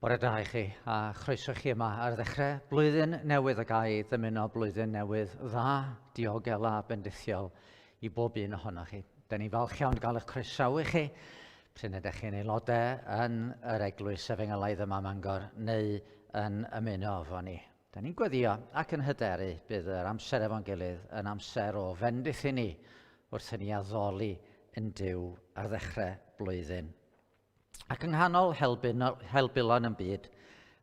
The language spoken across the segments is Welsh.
Bore da I chi, a chroeso chi yma ar ddechrau blwyddyn newydd y gai ddymuno blwyddyn newydd dda, diogel a bendithiol I bob un ohonoch chi. Da ni falch iawn gael eich croesawu chi, pryn ydych chi'n aelodau yn yr eglwys Efengelaidd yma Mangor, neu yn ymuno efo ni. Da ni'n gweddio ac yn hyderu bydd yr amser efo'n gilydd yn amser o fendith I ni wrth i ni addoli yn Duw ar ddechrau blwyddyn. Ac yng nghanol helbulon yn byd,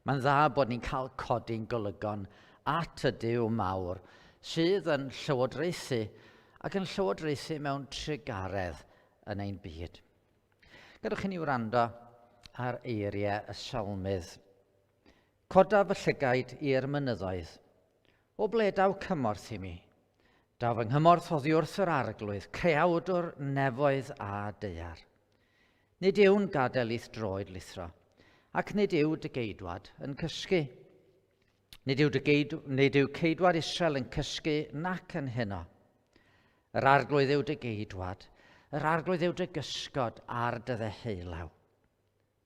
mae'n dda bod ni'n cael codi'n golygon at y Duw mawr sydd yn llywodraethu ac yn llywodraethu mewn trigaredd yn ein byd. Gadwch i ni wrando ar eiriau y salmydd. Coda fy llygaid i'r mynyddoedd, o ble daw cymorth I mi. Daw fy nghymorth oddi wrth yr arglwydd, creawdwr nefoedd a daear. Nid yw'n gadael i'th droed lithro, ac nid yw dy geidwad yn cysgu. Nid yw ceidwad Israel yn cysgu nac yn hynno. Yr arglwydd yw dy geidwad, yr arglwydd yw dy gysgod ar dy ddeheulaw.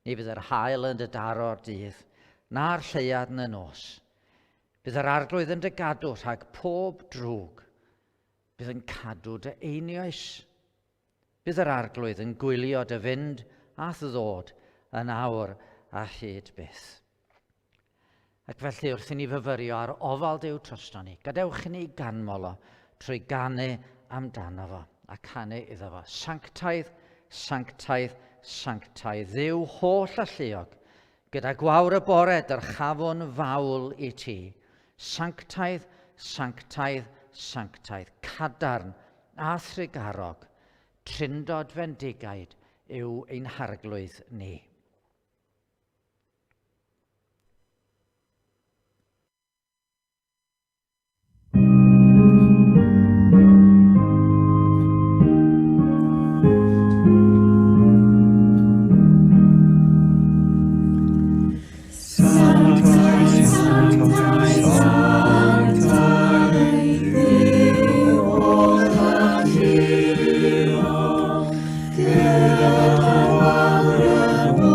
Ni fydd yr haul yn dy daro'r dydd, na'r lleiad yn y nos. Bydd yr arglwydd yn dy gadw rhag pob drwg. Bydd yn cadw dy einioes. Bydd yr arglwydd yn gwylio dy fynd a ddod yn awr a hyd byth. Ac felly wrth I ni fyfyrio ar ofal Duw troston ni, gadewch I ni ganmol o trwy ganu amdano fo a canu iddo fo. Sanctaidd, sanctaidd, sanctaidd, Dduw holl a lluog, gyda gwawr y bore dyrchafon fawl I ti. Sanctaidd, sanctaidd, sanctaidd, cadarn a thrigarog, trindod fendigaid yw ein harglwydd ni. Gyda gwawr y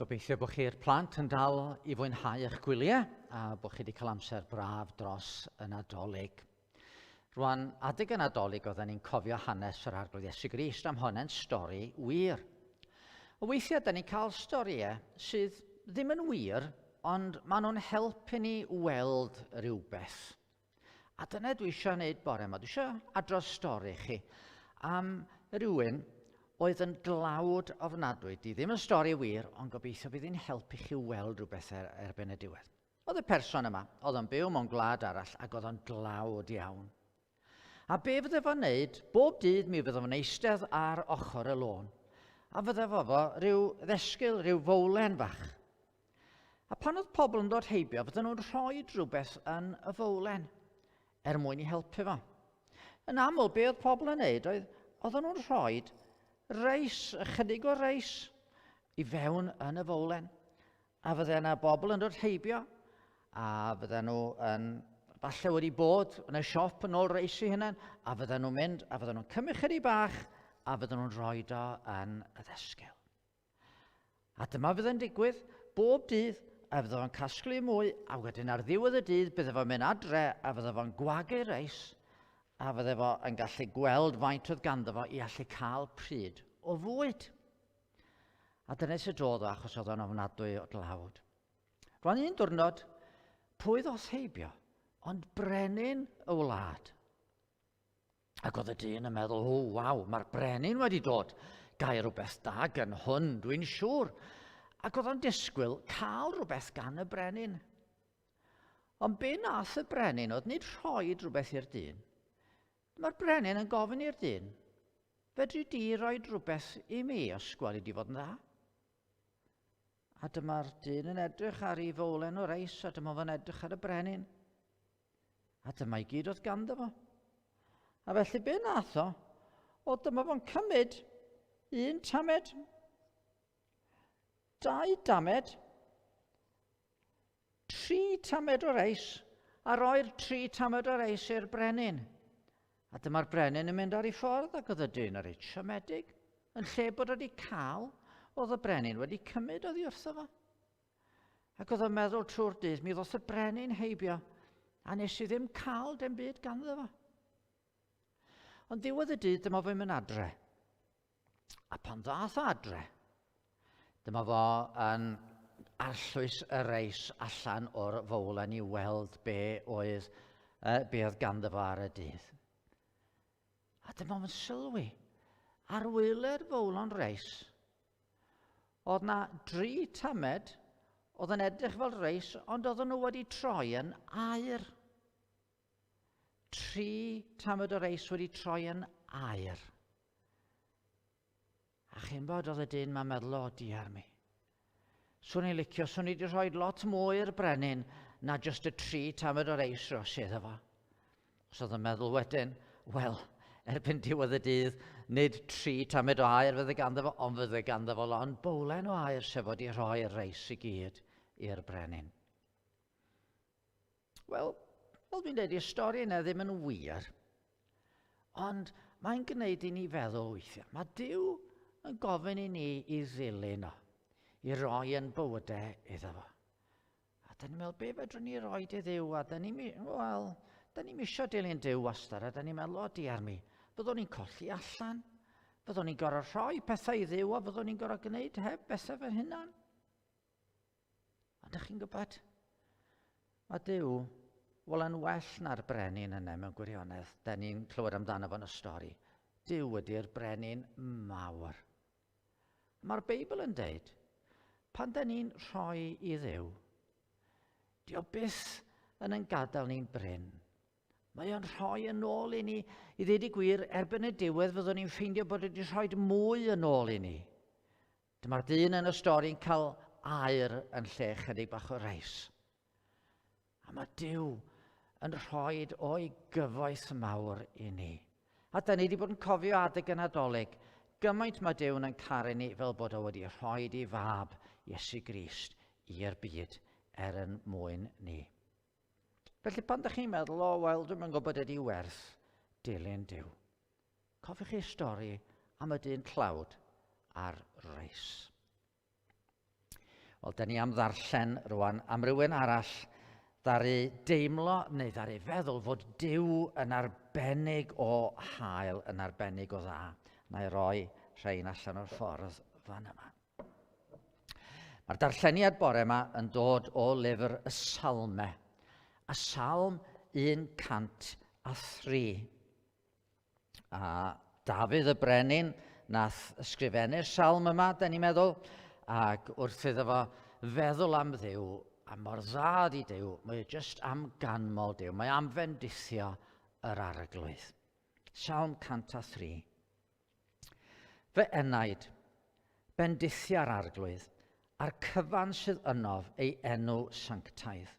Gobeithio bod chi'r plant yn dal i fwynhau eich gwyliau a bod chi wedi cael amser braf dros y Nadolig. Rwan, adeg y Nadolig oedden ni'n cofio hanes yr arglwydd Iesu Grist am honnau'n stori wir. O weithiau, da ni'n cael storiau sydd ddim yn wir, ond maen nhw'n helpu ni weld rhywbeth. A dyna dwi eisiau gwneud bore yma. Dwi eisiau adrodd stori chi am rhywun oedd yn dlawd ofnadwy. Di ddim yn stori wir, ond gobeithio bydd hi'n helpu chi weld rhywbeth erbyn y diwedd. Oedd y person yma, oedd yn byw mewn gwlad arall ac oedd yn dlawd iawn. A be fydde fo'n wneud, bob dydd mi fydde fo'n eistedd ar ochr y lôn. A fydde fo rhyw ddesgyl, rhyw fowlen fach. A pan oedd pobl yn dod heibio, fydde nhw'n rhoi rhywbeth yn y fowlen mwyn i helpu fo. Yn aml, be oedd pobl yn wneud, oedden nhw'n rhoi reis, ychydig o reis i fewn yn y fowlen. A fydde yna bobl yn dod heibio, a fydde nhw yn falle wedi bod yn y siop yn ôl reis i hynny, a fydde nhw'n mynd, a fydde nhw'n cymryd chydig bach, a fydde nhw'n rhoi o yn y ddesgyl. A dyma fydde'n digwydd bob dydd, a fydde fo'n casglu mwy, a wedyn ar ddiwedd y dydd bydde fo'n mynd adre, a fydde fo'n gwagu reis, a fydde fo yn gallu gweld faint oedd ganddo fo i allu cael pryd o fwyd. A dyna sydd drodd o achos oedd o'n ofnadwy o dlawd. Rwan un diwrnod, pwy ddoth heibio, ond brenin y wlad. Ac oedd y dyn yn meddwl, o waw, mae'r brenin wedi dod. Gai rhywbeth da gan hwn, dwi'n siŵr. Ac oedd o'n disgwyl cael rhywbeth gan y brenin. Ond be nath y brenin oedd nid rhoi rhywbeth i'r dyn. Mae'r brenin yn gofyn i'r dyn, fedri di roi rhywbeth i mi os gwali di fod yn dda? A dyma'r dyn yn edrych ar ei fowlen o reis, a dyma fo'n edrych ar y brenin. A dyma i gyd oedd ganddo fo. A felly be nath o dyma fo'n cymryd 1 tamed, 2 tamed, 3 tamed o reis, a roi'r 3 tamed o reis i'r brenin. A dyma'r brenin yn mynd ar ei ffordd ac oedd y dyn ar ei siomedig. Yn lle bod wedi cael, oedd y brenin wedi cymryd oddi wrtho fo. Ac oedd yn meddwl trwy'r dydd, mi ddoth y brenin heibio, a nes i ddim cael dim byd ganddo fo. Ond ddiwedd y dydd, dyma fo'n mynd adre. A pan ddath o adre, dyma fo yn arllwys y reis allan o'r fowlen i weld be oedd ganddo fo ar y dydd. A dyma fo'n sylwi, ar wyle'r fowlon reis, oedd na 3 tamed, oedd yn edrych fel reis, ond oedden nhw wedi troi yn aur. 3 tamed o reis wedi troi yn aur. A chi'n bod oedd y dyn ma'n meddwl, o diar mi. Swn i'n licio, swn i wedi rhoi lot mwy i'r brenin na just y 3 tamed o reis ros iddo fo. Os oedd yn meddwl wedyn, wel, erbyn diwedd y dydd, nid 3 tamed o aur fydde ganddo fo, ond fydde ganddo fo lon bowlen o aur sef wedi rhoi'r reis i gyd i'r brenin. Wel, fel dwi'n dweud, i'r stori yna ddim yn wir, ond mae'n gwneud i ni feddwl weithiau. Mae Duw yn gofyn i ni i ddilyn o, i roi yn bywydau iddo fo. A da ni'n meddwl, be fedrwn ni roi i Dduw? A da ni'n isio dilyn Duw wastad, a da ni'n meddwl, o diar mi, byddwn ni'n colli allan, byddwn ni'n gorfod rhoi pethau i Dduw, a byddwn ni'n gorfod gwneud heb bethau fy hunan. Ond ydych chi'n gwybod, mae Duw, wel yn well na'r brenin yna mewn gwirionedd, da ni'n clywed amdano fo'n y stori. Duw ydy'r brenin mawr. Mae'r Beibl yn deud, pan da ni'n rhoi i Dduw, di o byth yn gadael ni'n bryn. Mae o'n rhoi yn ôl i ni, i ddweud i gwir, erbyn y diwedd fyddwn ni'n ffeindio bod wedi rhoi mwy yn ôl i ni. Dyma'r dyn yn y stori'n cael aur yn lle chydig bach o reis. A mae Duw yn rhoi o'i gyfoeth mawr i ni. A da ni wedi bod yn cofio adeg y Nadolig, gymaint mae Duw yn caru ni fel bod o wedi rhoi i fab Iesu Grist i'r byd mwyn ni. Felly pan ydych chi'n meddwl, o wel, dwi'n gwybod ydy werth dilyn Duw. Cofiwch chi stori am y dyn tlawd a'r reis. Wel, da ni am ddarllen rwan am rywun arall ddaru deimlo neu ddaru feddwl fod Duw yn arbennig o hael, yn arbennig o dda. Na i roi rhain allan o'r ffordd fan yma. Mae'r darlleniad bore yma yn dod o lyfr y Salmau. A Salm 103. A Dafydd y Brenin nath ysgrifennu'r salm yma, da ni'n meddwl, ac wrth iddo fo feddwl am Dduw, a mor dda di Duw, mae jyst am ganmol Duw, mae am fendithio yr arglwydd. Salm 103. Fy enaid, bendithio'r arglwydd, a'r cyfan sydd ynof ei enw sanctaidd.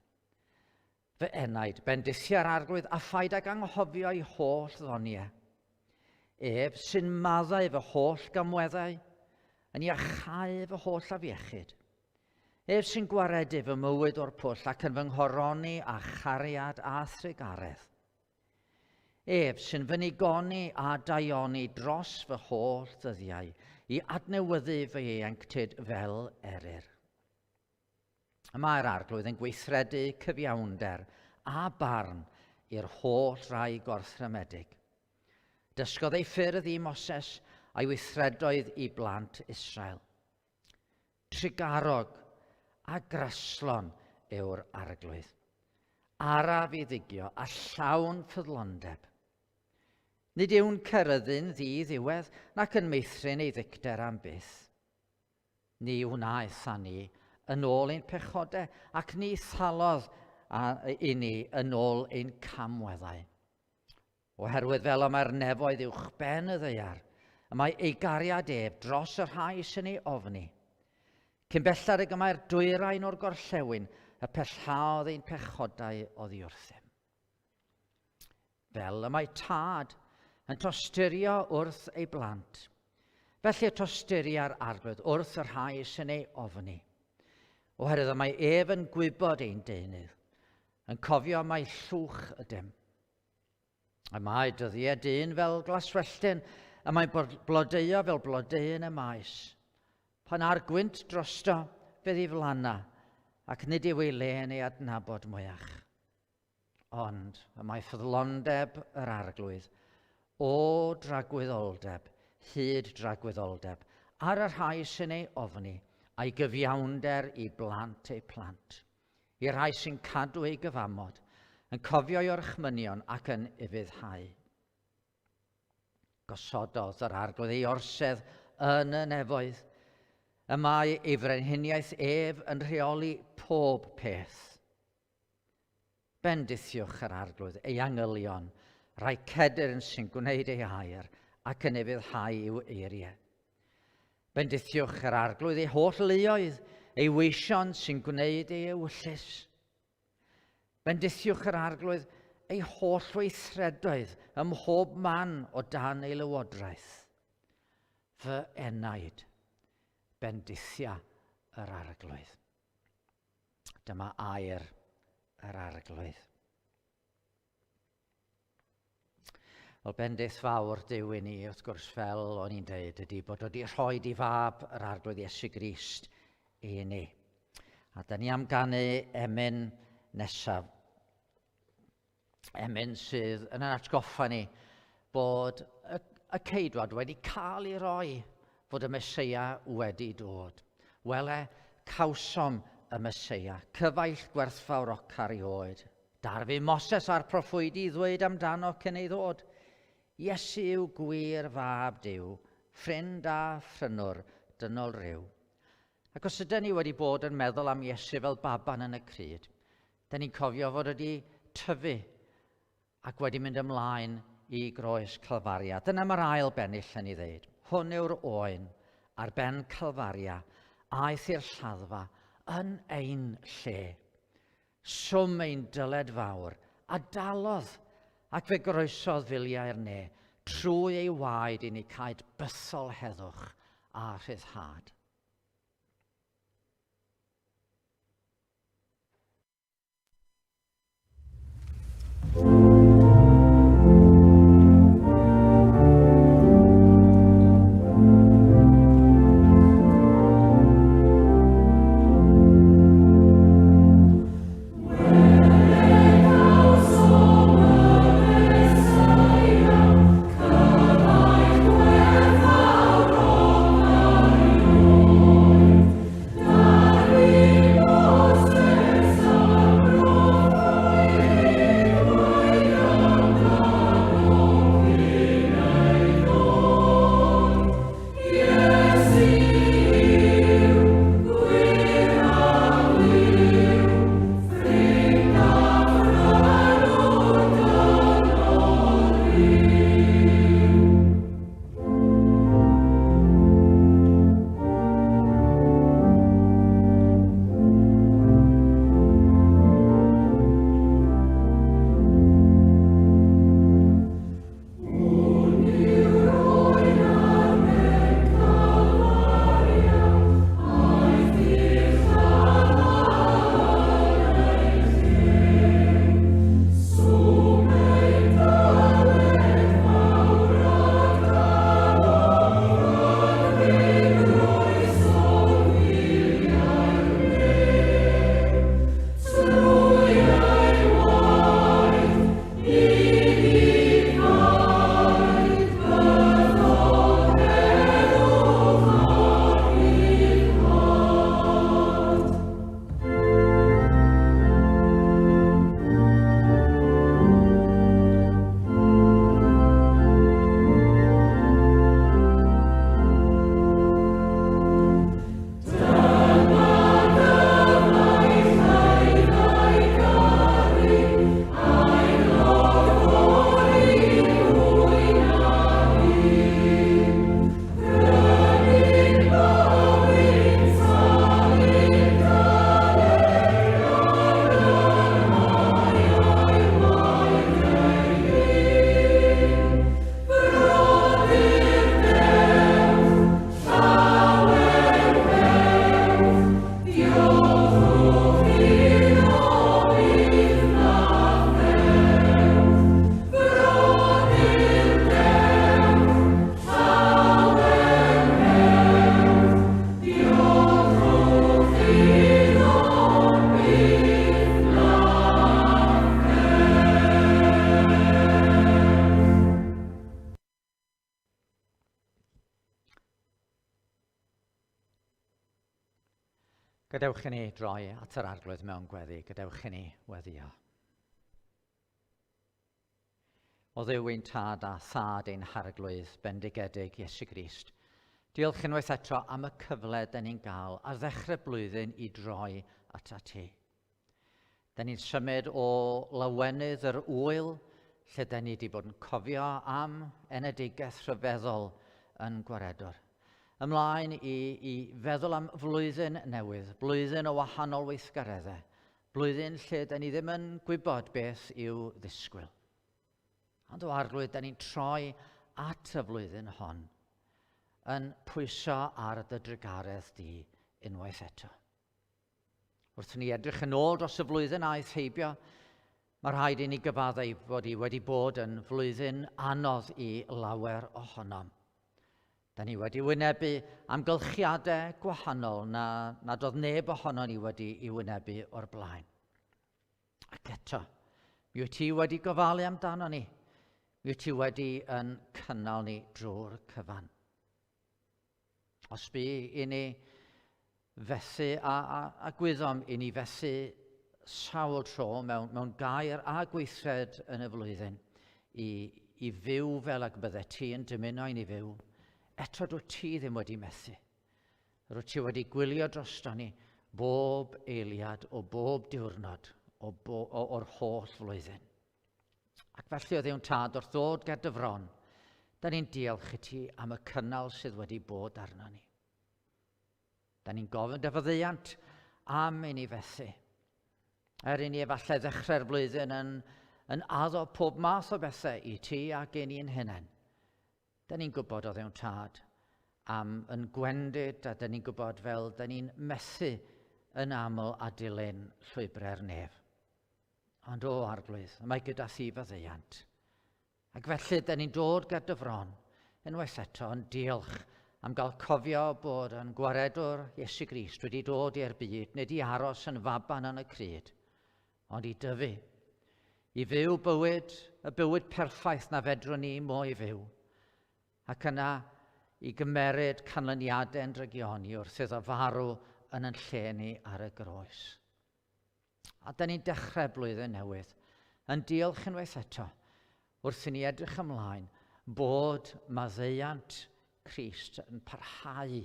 Fy enaid, bendithio'r arglwydd a phaid ag anghofio ei holl ddoniau. Ef sy'n maddau fy holl gamweddau, yn iachau fy holl afiechyd. Ef sy'n gwaredu fy mywyd o'r pwll ac yn fy nghoroni a chariad a thrigaredd. Ef sy'n fy nigoni a daioni dros fy holl ddyddiau, i adnewyddu fy ieuenctid fel eryr. Mae'r arglwydd yn gweithredu cyfiawnder a barn i'r holl rai gorthrymedig. Dysgodd ei ffyrdd i Moses a'i weithredoedd i blant Israel. Trigarog a graslon yw'r arglwydd. Araf i ddigio a llawn ffyddlondeb. Nid yw'n cyryddu'n ddi-ddiwedd nac yn meithrin ei ddicter am byth. Ni wnaeth a ni yn ôl ein pechodau ac ni thalodd i ni yn ôl ein camweddau. Oherwydd fel y mae'r nefoedd uwch ben y ddaear, y mae ei gariad ef dros yr rhai sy'n ei ofni. Cyn bellad y gymae'r dwyrain o'r gorllewin, y pellhaodd ein pechodau oddi wrthym. Fel y mae tad yn tosturio wrth ei blant, felly tosturia'r arglwydd wrth yr rhai sy'n ei ofni. Oherwydd y mae ef yn gwybod ein deunydd, yn cofio mai llwch ydym. Y mae dyddiau dyn fel glaswelltyn, y mae blodeuo fel blodeuyn y maes. Pan ar gwynt drosto, fydd ei flanna, ac nid yw ei len ei adnabod mwyach. Ond y mae ffyddlondeb yr arglwydd, o dragwyddoldeb, hyd dragwyddoldeb, ar y rhai sy'n ei ofni, a'i gyfiawnder i blant ei plant, i rai sy'n cadw ei gyfamod, yn cofio ei orchmynion ac yn ufuddhau. Gosododd yr arglwydd ei orsedd yn y nefoedd, y mae ei frenhiniaeth ef yn rheoli pob peth. Bendithiwch yr arglwydd ei angylion, rai cedr sy'n gwneud ei air ac yn ufuddhau i'w eiriau. Bendithiwch yr arglwydd ei holl luoedd, ei weision sy'n gwneud ei ewyllus. Bendithiwch yr arglwydd ei holl weithredoedd ym mhob man o dan ei lywodraeth. Fy enaid, bendithia yr arglwydd. Dyma air yr arglwydd. Wel, bendith fawr Duw i ni, wrth gwrs, fel o'n i'n dweud, ydy bod wedi rhoi i fab yr arglwydd Iesu Grist i ni. A da ni am ganu emyn nesaf. Emyn sydd yn atgoffa ni bod y ceidwad wedi cael ei roi fod y Meseia wedi dod. Wele cawsom y Meseia, cyfaill gwerthfawr ocar i oed. Darfu Moses a'r proffwydi ddweud amdano cyn ei ddod. Iesu yw gwir fab Duw, ffrind a ffrynwr dynol ryw. Ac os ydyn ni wedi bod yn meddwl am Iesu fel baban yn y cryd, da ni'n cofio fod wedi tyfu ac wedi mynd ymlaen i groes Calfaria. Dyna mae'r ail bennill yn ei ddeud. Hwn yw'r oen ar ben Calfaria, aeth i'r lladdfa yn ein lle. Swm ein dyled fawr, a dalodd ac fe groesodd filiau'r ne, trwy ei waed i ni cael bythol heddwch a rhyddhad. Gadewch i ni droi at yr arglwydd mewn gweddi. Gadewch i ni weddio. O Dduw ein tad a thad ein harglwydd bendigedig Iesu Grist. Diolch unwaith eto am y cyfle dyn ni'n gael ar ddechrau blwyddyn i droi at ti. Dyn ni'n symud o lawenydd yr wyl, lle dyn ni wedi bod yn cofio am enedigaeth rhyfeddol yn Gwaredwr. Ymlaen i feddwl am flwyddyn newydd, blwyddyn o wahanol weithgareddau, blwyddyn lle dyn ni ddim yn gwybod beth yw ddisgwyl. Ond o arglwydd, dyn ni'n troi at y flwyddyn hon yn pwysio ar dy drugaredd di unwaith eto. Wrth ni edrych yn ôl dros y flwyddyn aeth heibio, mae rhaid i ni gyfaddau bod i wedi bod yn flwyddyn anodd i lawer ohonom. Da ni wedi wynebu amgylchiadau gwahanol nad oedd neb ohono ni wedi ei wynebu o'r blaen. Ac eto, mi wyt ti wedi gofalu amdano ni. Mi wyt ti wedi yn cynnal ni drwy'r cyfan. Os bu i ni fethu a gwyddom i ni fethu sawl tro mewn gair a gweithred yn y flwyddyn i fyw fel ac bydde ti yn dymuno i ni fyw, eto dwi ti ddim wedi methu. Rwyt ti wedi gwylio drosto ni bob eiliad o bob diwrnod o'r holl flwyddyn. Ac felly o Dduw'n tad wrth ddod ger dy fron, da ni'n diolch i ti am y cynnal sydd wedi bod arno ni. Da ni'n gofyn dy fyddeiant am i ni fethu. I ni efallai ddechrau'r blwyddyn yn addo pob math o bethau i ti ac i ni'n hunain. Da ni'n gwybod o Dduw'n tad am yn gwendid a da ni'n gwybod fel da ni'n methu yn aml a dilyn llwybrau'r nef. Ond o arglwydd, mae gyda thi fyddeiant. Ac felly, da ni'n dod ger dy fron, unwaith eto, yn diolch am gael cofio bod yn Gwaredwr Iesu Grist wedi dod i'r byd, nid i aros yn faban yn y cryd, ond i dyfu, i fyw y bywyd perffaith na fedrwn ni mo i fyw, ac yna i gymeryd canlyniadau yn rygioni wrth iddo farw yn lle ni ar y groes. A da ni'n dechrau blwyddyn newydd yn diolch unwaith eto wrth i ni edrych ymlaen bod maddeuant Crist yn parhau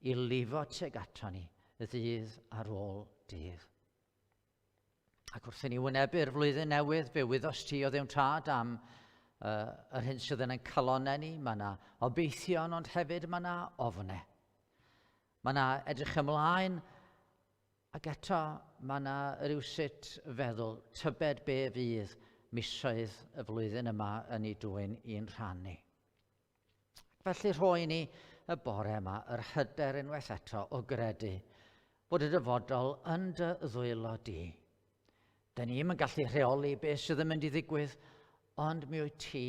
i lifo tuag ato ni ddydd ar ôl dydd. Ac wrth i ni wynebu'r flwyddyn newydd, fe wyddos ti o Dduw'n tad am yr hyn sydd yn calonau ni. Mae yna obeithion, ond hefyd mae yna ofnau. Mae yna edrych ymlaen, ac eto mae yna rywsut feddwl tybed be fydd misoedd y flwyddyn yma yn ei dwyn i'n rhannu. Felly rhoi ni y bore yma yr hyder unwaith eto o gredu bod y dyfodol yn dy ddwylo di. Da ni ddim yn gallu rheoli beth sydd yn mynd i ddigwydd, ond mi wyt ti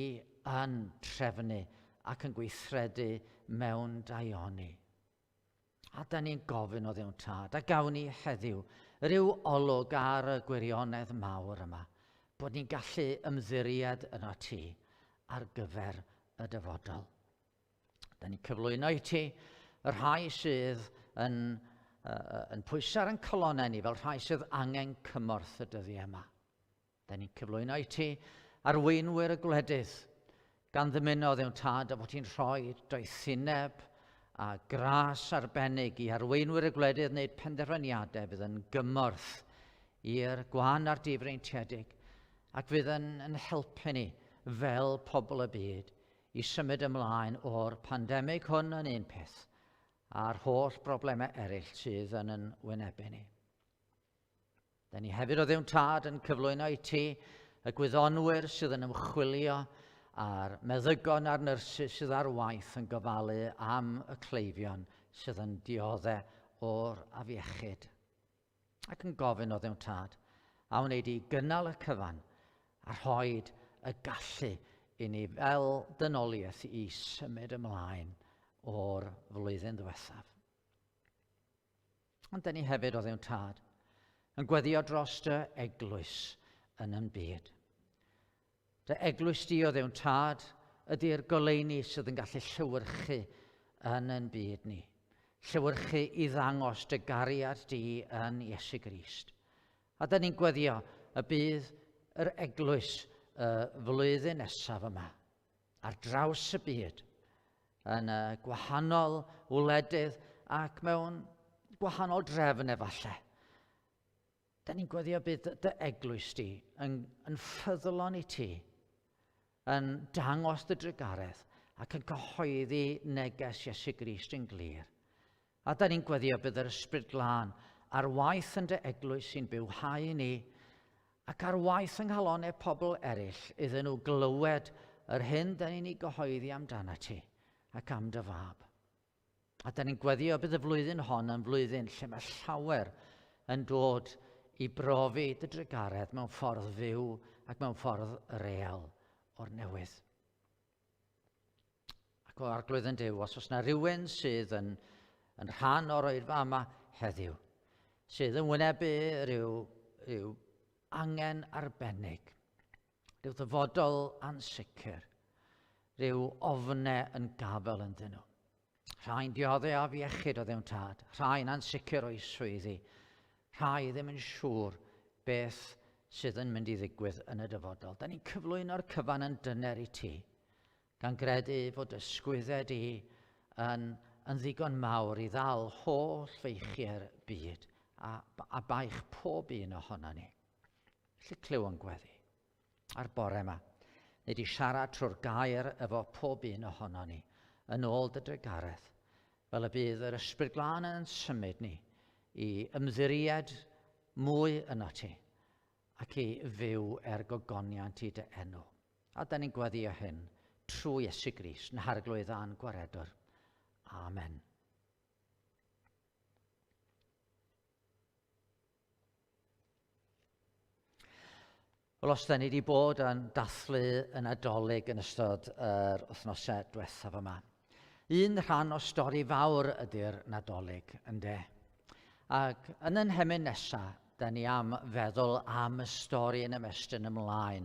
yn trefnu ac yn gweithredu mewn daioni. A da ni'n gofyn o Dduw'n tad, a gawn ni heddiw ryw olwg ar y gwirionedd mawr yma, bod ni'n gallu ymddiried yno ti ar gyfer y dyfodol. Da ni'n cyflwyno i ti y rhai sydd yn pwysio ar ein colonnau ni fel rhai sydd angen cymorth y dyddiau yma. Da ni'n cyflwyno i ti arweinwyr y gwledydd, gan ddymuno o Dduw'n tad a bod ti'n rhoi doethineb a gras arbennig i arweinwyr y gwledydd wneud penderfyniadau fydd yn gymorth i'r gwan a'r difreintiedig ac fydd yn helpu ni fel pobl y byd i symud ymlaen o'r pandemig hwn yn un peth a'r holl broblemau eraill sydd yn wynebu ni. Da ni hefyd o Dduw'n tad yn cyflwyno i ti y gwyddonwyr sydd yn ymchwilio a'r meddygon a'r nyrsys sydd ar waith yn gofalu am y cleifion sydd yn dioddau o'r afiechyd. Ac yn gofyn o Dduw'n tad a wneud i gynnal y cyfan a rhoid y gallu i ni fel dynoliaeth i symud ymlaen o'r flwyddyn ddiwethaf. Ond da ni hefyd o Dduw'n tad yn gweddio dros dy eglwys yn yn byd. Dy eglwys di o Dduw'n tad ydy'r goleuni sydd yn gallu llywyrchu yn ein byd ni. Llewyrchu i ddangos dy gariad di yn Iesu Grist. A da ni'n gweddio y bydd yr eglwys flwyddyn nesaf yma ar draws y byd yn gwahanol wledydd ac mewn gwahanol drefn efallai. Da ni'n gweddio bydd dy eglwys di yn ffyddlon i ti, yn dangos dy drugaredd ac yn cyhoeddi neges Iesu Grist yn glir. A da ni'n gweddio bydd yr Ysbryd Glân ar waith yn dy eglwys sy'n bywhau i ni ac ar waith yng nghalonnau pobl eraill iddyn nhw glywed yr hyn da ni'n ei gyhoeddi amdana ti ac am dy fab. A da ni'n gweddio bydd y flwyddyn hon yn flwyddyn lle mae llawer yn dod i brofi dy drugaredd mewn ffordd fyw ac mewn ffordd real o'r newydd. Ac o arglwydd yn Duw, os oes yna rhywun sydd yn rhan o'r oerfa yma heddiw, sydd yn wynebu rhyw angen arbennig, rhyw ddyfodol ansicr, rhyw ofnau yn gafel ynddyn nhw. Rhai'n dioddau af iechyd o ddewn tad, rhai'n ansicr o'i swyddi, rhai ddim yn siŵr beth sydd yn mynd i ddigwydd yn y dyfodol. Da ni'n cyflwyno'r cyfan yn dyner i ti, gan gredu fod ysgwyddau di yn ddigon mawr i ddal holl feichiau'r byd a baich pob un ohono ni. Felly clyw yn gweddi ar bore yma, nid i siarad trwy'r gair efo pob un ohono ni yn ôl dy drugaredd, fel y bydd yr Ysbryd Glân yn symud ni i ymddiried mwy yno ti ac i fyw gogoniant i dy enw. A da ni'n gweddio hyn trwy Iesu Grist yn harglwydd a'n gwaredwr. Amen. Wel, os da ni wedi bod yn dathlu yn Nadolig yn ystod yr wythnosau diwethaf yma, un rhan o stori fawr ydy'r Nadolig, ynde? Ac yn ein hemyn nesaf, da ni am feddwl am y stori yn ymestyn ymlaen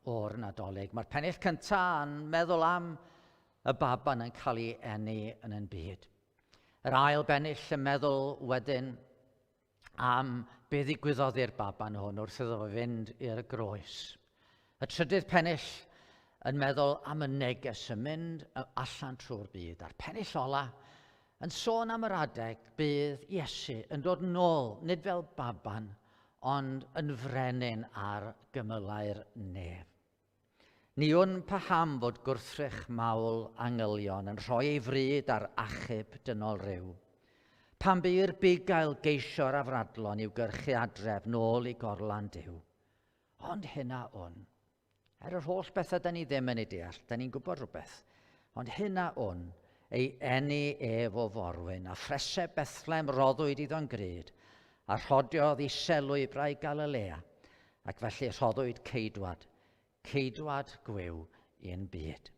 o'r Nadolig. Mae'r pennill cyntaf yn meddwl am y baban yn cael ei eni yn ein byd. Yr ail bennill yn meddwl wedyn am be ddigwyddodd i'r baban hwn wrth iddo fo fynd i'r groes. Y trydydd pennill yn meddwl am y neges yn mynd allan trwy'r byd. A'r pennill ola yn sôn am yr adeg bydd Iesu yn dod nôl, nid fel baban, ond yn frenin ar gymylau'r nef. Ni wn paham fod gwrthrych mawl angylion yn rhoi ei fryd ar achub dynol ryw. Pan by'r bugail geisio'r afradlon i'w gyrchu adref nôl i gorlan Duw. Ond hynna wn. Yr holl bethau da ni ddim yn ei deall, da ni'n gwybod rhywbeth. Ond hynna wn, ei eni ef o forwyn, a ffresau Bethlem roddwyd iddo'n gryd, a rhodiodd i selwybrau Galilea, ac felly rhoddwyd ceidwad gwyw i'n byd.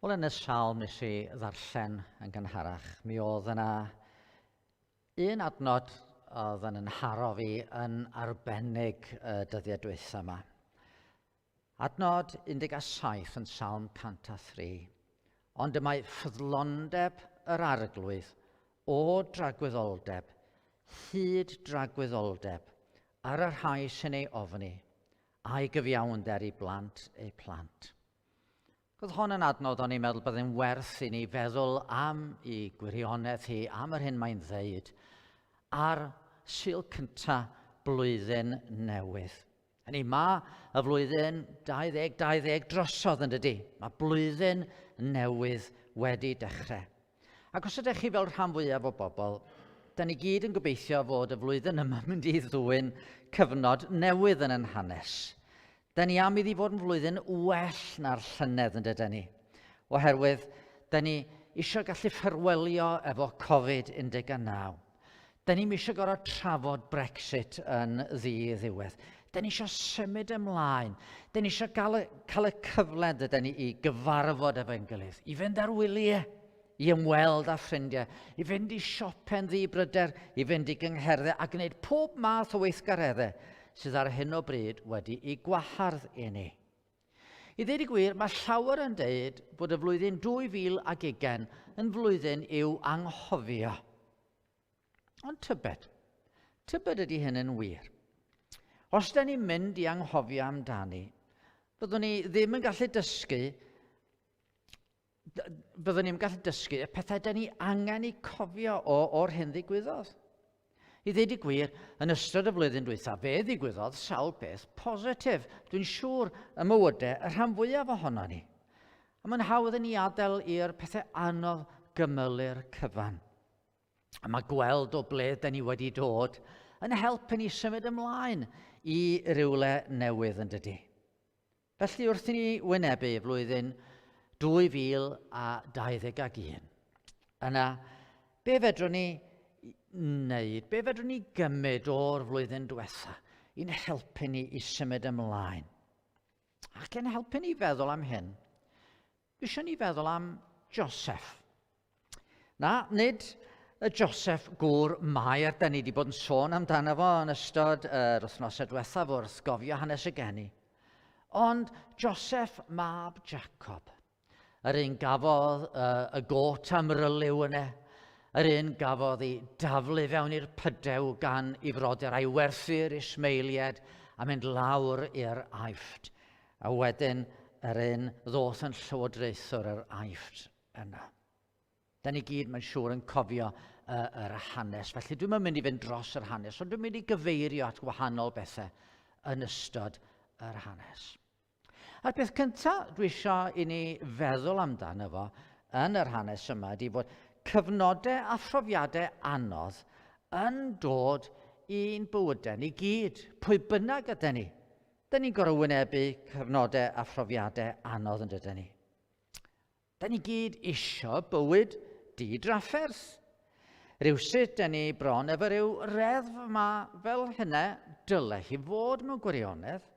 Wel, yn y salm nes i ddarllen yn gynharach, mi oedd yna un adnod oedd yn haro fi yn arbennig y dyddiau diwethaf yma. Adnod 17 yn salm 103. Ond y mae ffyddlondeb yr arglwydd o dragwyddoldeb, hyd dragwyddoldeb, ar y rhai sy'n ei ofni, a'i gyfiawnder i blant eu plant. Roedd hon yn adnodd o'n i'n meddwl byddai'n werth i ni feddwl am ei gwirionedd hi, am yr hyn mae'n ddeud, ar Sul cynta blwyddyn newydd. Hynny, mae y flwyddyn 2020 drosodd yn dydy. Mae blwyddyn newydd wedi dechrau. Ac os ydych chi fel rhan fwyaf o bobl, da ni gyd yn gobeithio fod y flwyddyn yma mynd i ddwyn cyfnod newydd yn ein hanes. Da ni am iddi fod yn flwyddyn well na'r llynedd yn dydyn ni. Oherwydd, da ni eisiau gallu ffarwelio efo Covid-19. Da ni'n eisiau gorfod trafod Brexit yn ddi-ddiwedd. Da ni eisiau symud ymlaen. Da ni eisiau cael y cyfle dydyn ni i gyfarfod efo'n gilydd. I fynd ar wyliau, i ymweld â ffrindiau, i fynd i siopen ddibryder, i fynd i gyngherddau a gwneud pob math o weithgareddau sydd ar hyn o bryd wedi ei gwahardd i ni. I ddweud y gwir, mae llawer yn dweud bod y flwyddyn 2020 yn flwyddyn i'w anghofio. Ond tybed ydy hyn yn wir. Os da ni'n mynd i anghofio amdani, byddwn ni ddim yn gallu dysgu y pethau da ni angen i cofio o'r hyn ddigwyddodd. I ddweud y gwir, yn ystod y flwyddyn dwytha, fe ddigwyddodd sawl peth positif. Dwi'n siŵr y mywydau y rhan fwyaf ohono ni. A mae'n hawdd yn ei adael i'r pethau anodd gymylu'r cyfan. A mae gweld o ble da ni wedi dod yn helpu ni symud ymlaen i rywle newydd yn dydy. Felly wrth i ni wynebu flwyddyn 2021. Yna, be fedrwn ni wneud, be fedrwn ni gymryd o'r flwyddyn diwetha i'n helpu ni i symud ymlaen. Ac yn helpu ni feddwl am hyn, eisiau ni feddwl am Joseph. Nid y Joseph gŵr Mair, da ni wedi bod yn sôn amdano fo yn ystod yr wythnosau diwethaf wrth gofio hanes y geni. Ond Joseph mab Jacob, yr un gafodd y got amryliw yna, yr un gafodd ei daflu fewn i'r pydew gan ei frodyr a'i werthu'r Ismaeliad a mynd lawr i'r Aifft. A wedyn yr un ddoth yn llywodraethwr yr Aifft yna. Da ni gyd, mae'n siŵr, yn cofio yr hanes. Felly dwi'n mynd i fynd dros yr hanes, ond dwi'n mynd i gyfeirio at wahanol bethau yn ystod yr hanes. A'r peth cyntaf dwi eisiau i ni feddwl amdano fo yn yr hanes yma ydy bod cyfnodau a phrofiadau anodd yn dod i'n bywydau ni gyd, pwy bynnag ydyn ni. Da ni'n gorfod wynebu cyfnodau a phrofiadau anodd yn dydyn ni. Da ni gyd isio bywyd di-drafferth. Rywsut da ni bron efo ryw reddf yma fel hynna dyle hi fod mewn gwirionedd.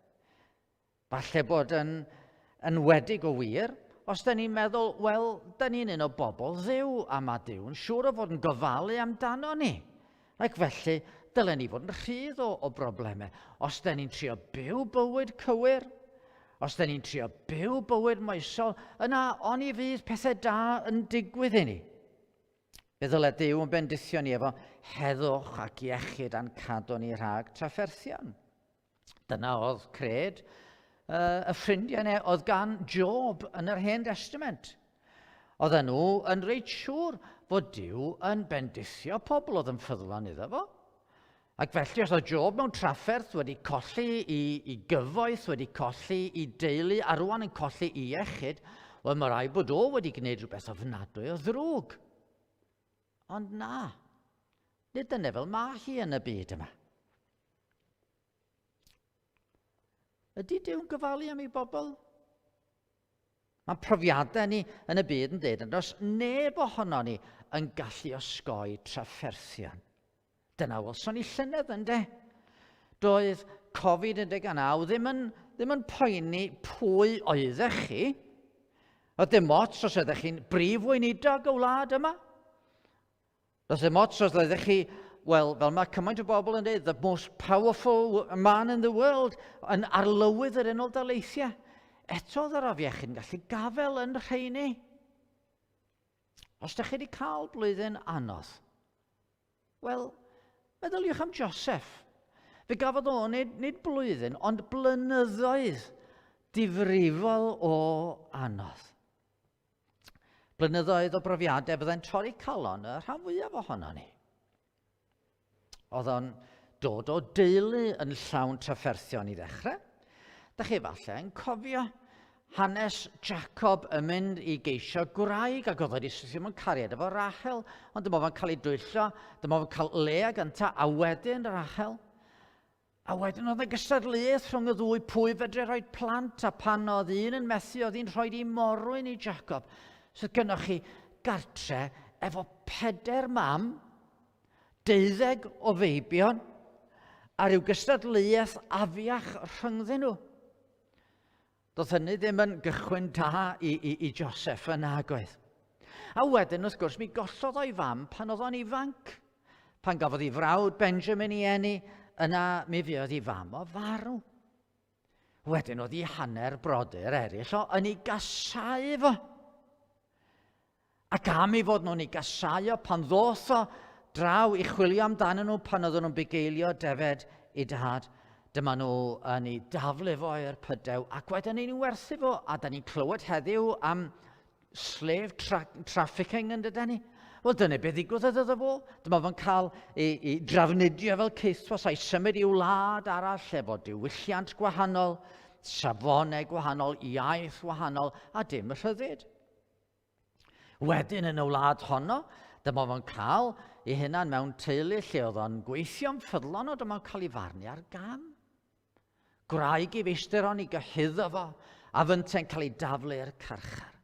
Falle bod yn wedig o wir, os da ni'n meddwl, wel, da ni'n un o bobl ddiw, a mae Duw yn siŵr o fod yn gofalu amdano ni. Ac felly, dylen ni fod yn rhydd o broblemau. Os da ni'n trio byw bywyd cywir, os da ni'n trio byw bywyd moesol, yna on i fydd pethau da yn digwydd i ni. Fe ddyle Duw yn bendithio ni efo heddwch ac iechyd a'n cadw ni rhag trafferthion. Dyna oedd cred y ffrindiau yna oedd gan Job yn yr Hen Testament. Oedden nhw yn reit siŵr fod Duw yn bendithio pobl oedd yn ffyddlon iddo fo. Ac felly os oedd Job mewn trafferth wedi colli i gyfoeth, wedi colli i deulu, a rwan yn colli i iechyd, wel mae rai bod o wedi gwneud rhywbeth ofnadwy o ddrwg. Ond na, nid dyna fel mae hi yn y byd yma. Ydy Duw'n gofalu am ei bobl? Mae profiadau ni yn y byd yn dweud, os neb ohono ni yn gallu osgoi trafferthion. Dyna welson ni llynedd yn de. Doedd Covid-19 ddim yn poeni pwy oeddech chi. O dim ots os ydych chi'n brif weinidog y wlad yma. Does dim ots os ydych chi, wel, fel mae cymaint o bobl yn dweud, the most powerful man in the world, yn arlywydd yr Unol Daleithiau. Eto yr afiech chi'n gallu gafel yn rheini. Os ydych chi wedi cael blwyddyn anodd, wel, meddyliwch am Joseph. Fe gafodd o nid blwyddyn, ond blynyddoedd difrifol o anodd. Blynyddoedd o brofiadau byddai'n torri calon y rhan fwyaf ohono ni. Oedd o'n dod o deulu yn llawn trafferthion i ddechrau. Da chi falle yn cofio hanes Jacob yn mynd i geisio gwraig, ac oedd wedi ddim yn cariad efo Rachel, ond dyma fo'n cael ei dwyllo, dyma fo'n cael Lea gynta, a wedyn Rachel. A wedyn oedd y gystadleuaeth rhwng y ddwy, pwy fedre rhoi plant, a pan oedd un yn methu, oedd hi'n rhoi i morwyn i Jacob. So gynnwch chi gartre efo 4 mam, 12 o feibion, a ryw gystadleuaeth afiach rhyngddyn nhw. Doedd hynny ddim yn gychwyn da i Joseph yn agwedd. A wedyn, wrth gwrs, mi gollodd o'i fam pan oedd o'n ifanc. Pan gafodd ei frawd Benjamin i eni, yna mi fuodd ei fam o farw. Wedyn oedd ei hanner brodyr eraill yn ei gasau fo. Ac am ei fod nhw'n ei gasau o pan ddoth o draw i chwilio amdanyn nhw pan oedden nhw'n bugeilio defed i dad. Dyma nhw yn ei daflu fo i'r pydew, ac wedyn ni'n werthu fo, a da ni'n clywed heddiw am slave trafficking yn dydyn ni. Wel, dyna beth ddigwyddodd iddo fo. Dyma fo'n cael ei drafnidio fel ceithwas a'i symud i wlad arall, lle bod diwylliant gwahanol, safonau gwahanol, iaith gwahanol, a dim y rhyddid. Wedyn yn y wlad honno, dyma fo'n cael ei hunan mewn teulu lle oedd o'n gweithio'n ffyddlon, o dyma fo'n cael ei farnu ar gam. Gwraig i feistr o'n i gyhyddo fo, a fynta'n cael ei daflu i'r carchar.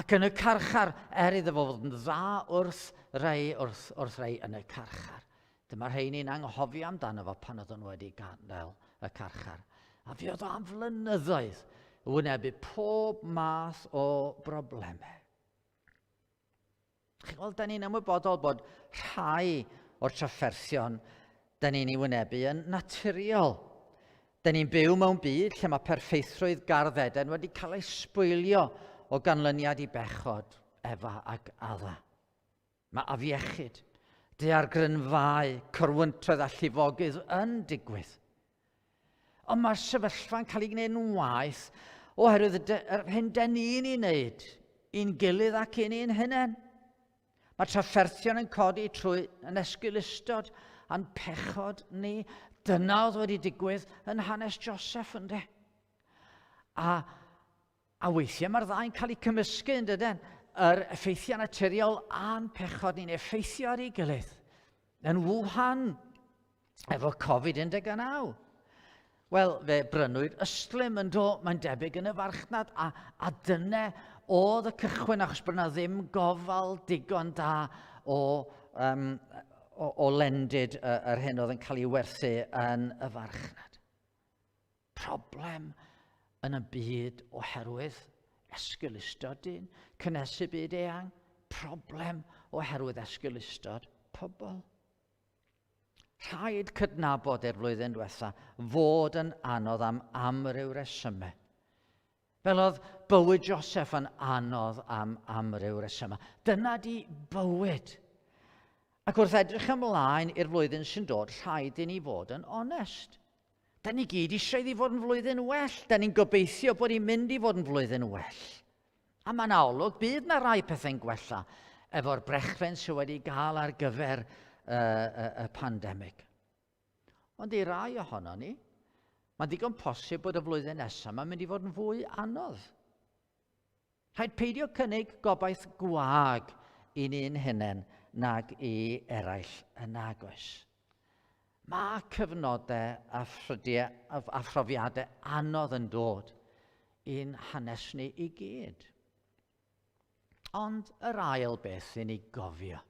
Ac yn y carchar, iddo fo fod yn dda wrth rei yn y carchar. Dyma rheini'n anghofio amdano fo pan oedd nhw wedi gadael y carchar. A fi oedd o am flynyddoedd wynebu pob math o broblemau. Wel, da ni'n ymwybodol bod rhai o'r trafferthion da ni'n ei wynebu yn naturiol. Da ni'n byw mewn byd lle mae perffeithrwydd garddeden wedi cael ei sbwylio o ganlyniad i bechod, efa ac adda. Mae afiechyd, daeargrynfau, corwyntoedd a llifogydd yn digwydd. Ond mae'r sefyllfa'n cael ei gwneud yn waith oherwydd yr hyn da ni'n ei wneud, un gilydd ac un hunain. Mae trafferthion yn codi trwy yn esgylistod a'n pechod ni. Dyna oedd wedi digwydd yn hanes Joseph ynddo. A weithiau mae'r ddau'n cael ei cymysgu yn dydyn. Yr effeithiau naturiol a'n pechod ni'n effeithio ar ei gilydd. Yn Wuhan, efo Covid-19. Wel, fe brynwyd ystlym yn do, mae'n debyg yn y farchnad, a dyna oedd y cychwyn, achos bod yna ddim gofal digon da o lendid yr hyn oedd yn cael ei werthu yn y farchnad. Problem yn y byd oherwydd esgylistod dyn, cynnesu byd eang, problem oherwydd esgylistod pobl. Rhaid cydnabod i'r flwyddyn diwetha fod yn anodd am ryw resymau. Fel oedd bywyd Joseph yn anodd am ryw resymau. Dyna di bywyd. Ac wrth edrych ymlaen i'r flwyddyn sy'n dod, rhaid i ni fod yn onest. Da ni gyd eisiau iddi fod yn flwyddyn well. Da ni'n gobeithio bod hi'n mynd i fod yn flwyddyn well. A mae'n awlwg, bydd na rai pethau'n gwella efo'r brechfen sydd wedi gael ar gyfer y pandemig. Ond i rai ohono ni, mae'n digon posib bod y flwyddyn nesaf mae'n mynd i fod yn fwy anodd. Rhaid peidio cynnig gobaith gwag i ni'n hunain nag i eraill yn agos. Mae cyfnodau a phrofiadau anodd yn dod i'n hanes ni i gyd. Ond yr ail beth i ni gofio.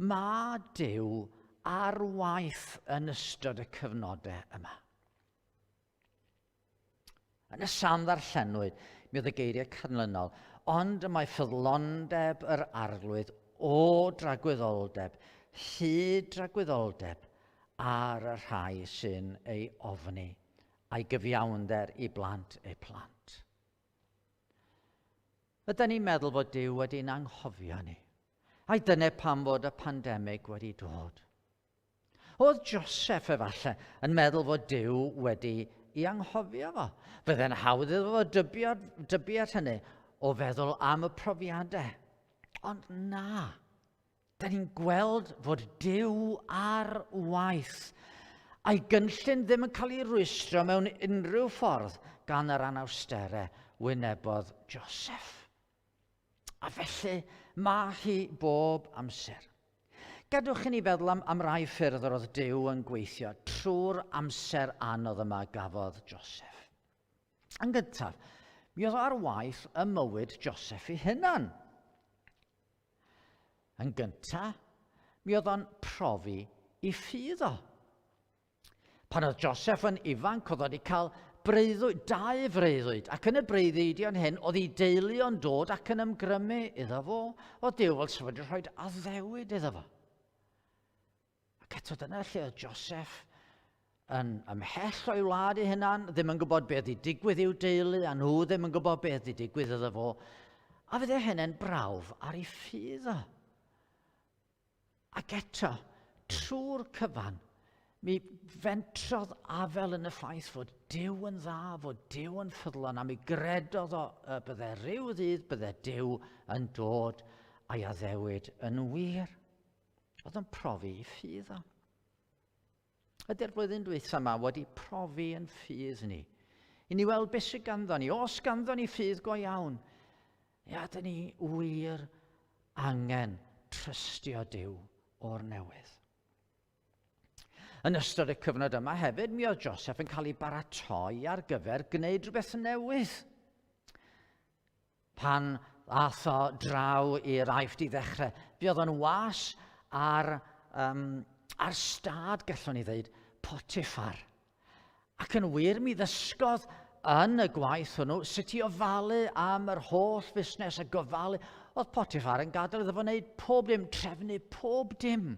Mae Duw ar waith yn ystod y cyfnodau yma. Yn y Psalm ddarllenwyd, mi oedd y geiriau canlynol, ond y mae ffyddlondeb yr arglwydd o dragwyddoldeb, hyd dragwyddoldeb ar y rhai sy'n ei ofni, a'i gyfiawnder i blant eu plant. Ydyn ni'n meddwl fod Duw wedi'n anghofio ni? A dyna pam fod y pandemig wedi dod. Oedd Joseph efallai yn meddwl fod Duw wedi ei anghofio fo. Fydde'n hawdd iddo fo dybiad hynny o feddwl am y profiadau. Ond na, da ni'n gweld fod Duw ar waith a'i gynllun ddim yn cael ei rwystro mewn unrhyw ffordd gan yr anawsterau wynebodd Joseph. A felly mae hi bob amser. Gadwch i ni feddwl am rai ffyrdd yr oedd Duw yn gweithio trwy'r amser anodd yma gafodd Joseph. Yn gyntaf, mi oedd ar waith y mywyd Joseph ei hunan. Yn gyntaf, mi oedd o'n profi ei ffydd o. Pan oedd Joseph yn ifanc, oedd wedi cael breuddwyd, 2 freuddwyd, ac yn y breuddwydion hyn, oedd ei deulu o'n dod ac yn ymgrymu iddo fo, o Duw fel sef wedi rhoi addewid iddo fo. Ac eto dyna lle oedd Joseph yn ymhell o'i wlad ei hunan, ddim yn gwybod beth wedi digwydd i'w deulu, a nhw ddim yn gwybod beth wedi digwydd iddo fo, a fydde hynny'n brawf ar ei ffydd o. Ac eto, trwy'r cyfan, mi fentrodd afel yn y ffaith fod Duw yn dda, fod Duw yn ffyddlon, a mi gredodd o bydde rhyw ddydd bydde Duw yn dod a'i addewid yn wir. Oedd yn profi ei ffydd o. Ydy'r blwyddyn dwytha yma wedi profi yn ffydd ni. I ni weld beth sydd ganddo ni. Os ganddo ni ffydd go iawn, dyn ni wir angen trystio Duw o'r newydd. Yn ystod y cyfnod yma hefyd, mi oedd Joseph yn cael ei baratoi ar gyfer gwneud rhywbeth newydd. Pan ath o draw i'r Aifft i ddechrau, fi oedd o'n was ar stad, gallwn ni ddeud, Potiffar. Ac yn wir, mi ddysgodd yn y gwaith hwnnw sut i ofalu am yr holl fusnes a gofalu. Oedd Potiffar yn gadael iddo fo wneud pob dim, trefnu pob dim.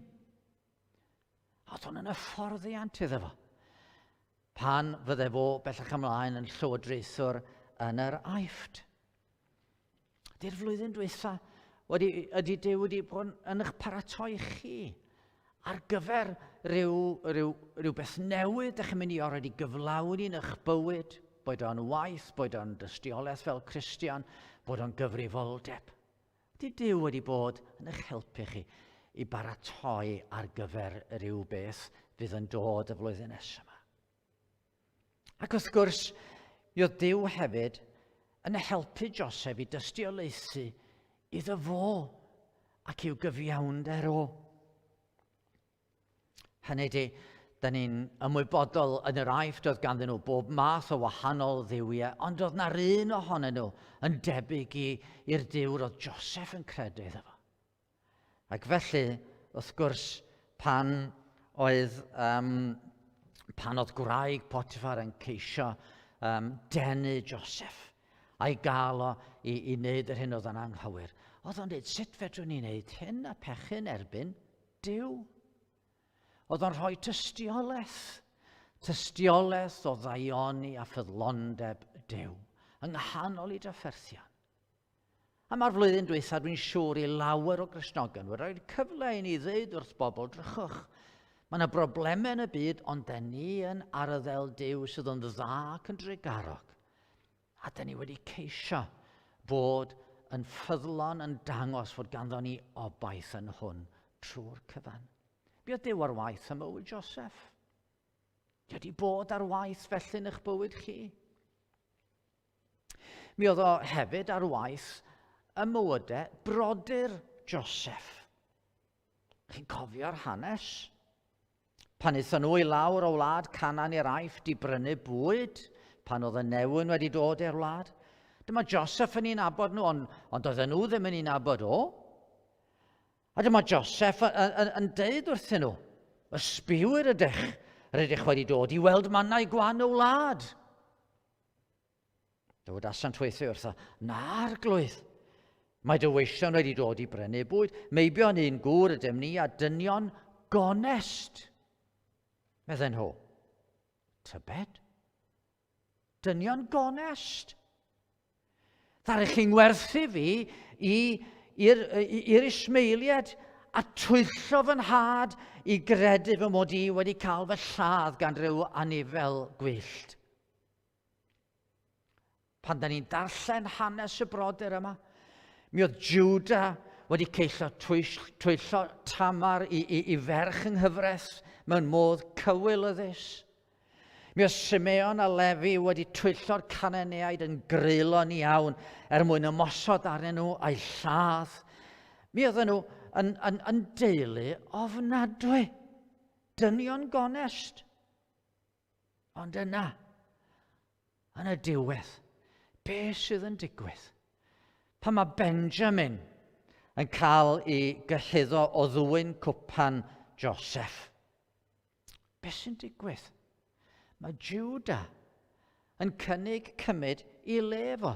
Oedd hwn yn hyfforddiant iddo fo. Pan fydde fo bellach ymlaen yn llywodraethwr yn yr Aifft. Ydy'r flwyddyn dwytha ydy Duw wedi bod yn eich paratoi chi ar gyfer rhyw beth newydd ydych chi'n mynd i orfod i gyflawni yn eich bywyd, boed o'n waith, boed o'n dystiolaeth fel Cristion, boed o'n gyfrifoldeb. Ydy Duw wedi bod yn eich helpu chi i baratoi ar gyfer rhyw beth fydd yn dod y flwyddyn nesaf yma. Ac wrth gwrs, mi oedd Duw hefyd yn helpu Joseph i dystiolaethu iddo fo ac i'w gyfiawnder o. Hynny ydy, da ni'n ymwybodol yn yr Aifft oedd ganddyn nhw bob math o wahanol dduwiau, ond oedd na'r un ohonyn nhw yn debyg i'r Duw oedd Joseph yn credu iddo fo. Ac felly, wrth gwrs, pan oedd gwraig Potiffar yn ceisio denu Joseph a'i gael o i wneud yr hyn oedd yn anghywir, oedd o'n dweud, sut fedrwn ni wneud hyn a pechyn erbyn Duw? Oedd o'n rhoi tystiolaeth o ddaioni a ffyddlondeb Duw yng nghanol i drafferthion. A mae'r flwyddyn dwytha, dwi'n siŵr i lawer o Gristnogion wedi rhoi cyfle i ni ddeud wrth bobl drychwch. Mae yna broblemau yn y byd, ond da ni yn arddel Duw sydd yn dda ac yn drigarog. A da ni wedi ceisio bod yn ffyddlon, yn dangos fod ganddo ni obaith yn hwn trwy'r cyfan. Mi oedd Duw ar waith ym mywyd Joseph. Di wedi bod ar waith felly yn eich bywyd chi. Mi oedd o hefyd ar waith y mywydau brodyr Joseph. Chi'n cofio'r hanes? Pan eithon nhw i lawr o wlad Canan i'r Aifft i brynu bwyd, pan oedd y newyn wedi dod i'r wlad. Dyma Joseph yn un abod nhw, ond oedden nhw ddim yn un abod o. A dyma Joseph yn deud wrthyn nhw, ysbiwyr rydych wedi dod i weld mannau gwan o wlad. Dywed asiant weithio wrtho, na'r glwydd. Mae dyweision wedi dod i brynu bwyd. Meibio'n un gŵr ydym ni a dynion gonest. Medden nhw, tybed? Dynion gonest. Ddari'ch chi'n werthu fi i'r ismeiliad a twyllo fy nhad i gredu fy mod i wedi cael fy lladd gan ryw anifel gwyllt. Pan da ni'n darllen hanes y brodyr yma, mi oedd Juda wedi ceisio twyllo Tamar i ferch yng nghyfres mewn modd cywilyddus. Mi oedd Simeon a Lefi wedi twyllo'r Cananeaid yn greulon iawn mwyn ymosod arnyn nhw a'i lladd. Mi oedden nhw yn deulu ofnadwy, dynion gonest. Ond yna, yn y diwedd, be sydd yn digwydd? Pan mae Benjamin yn cael ei gyhuddo o ddwyn cwpan Joseph. Be sy'n digwydd? Mae Juda yn cynnig cymryd i lefo.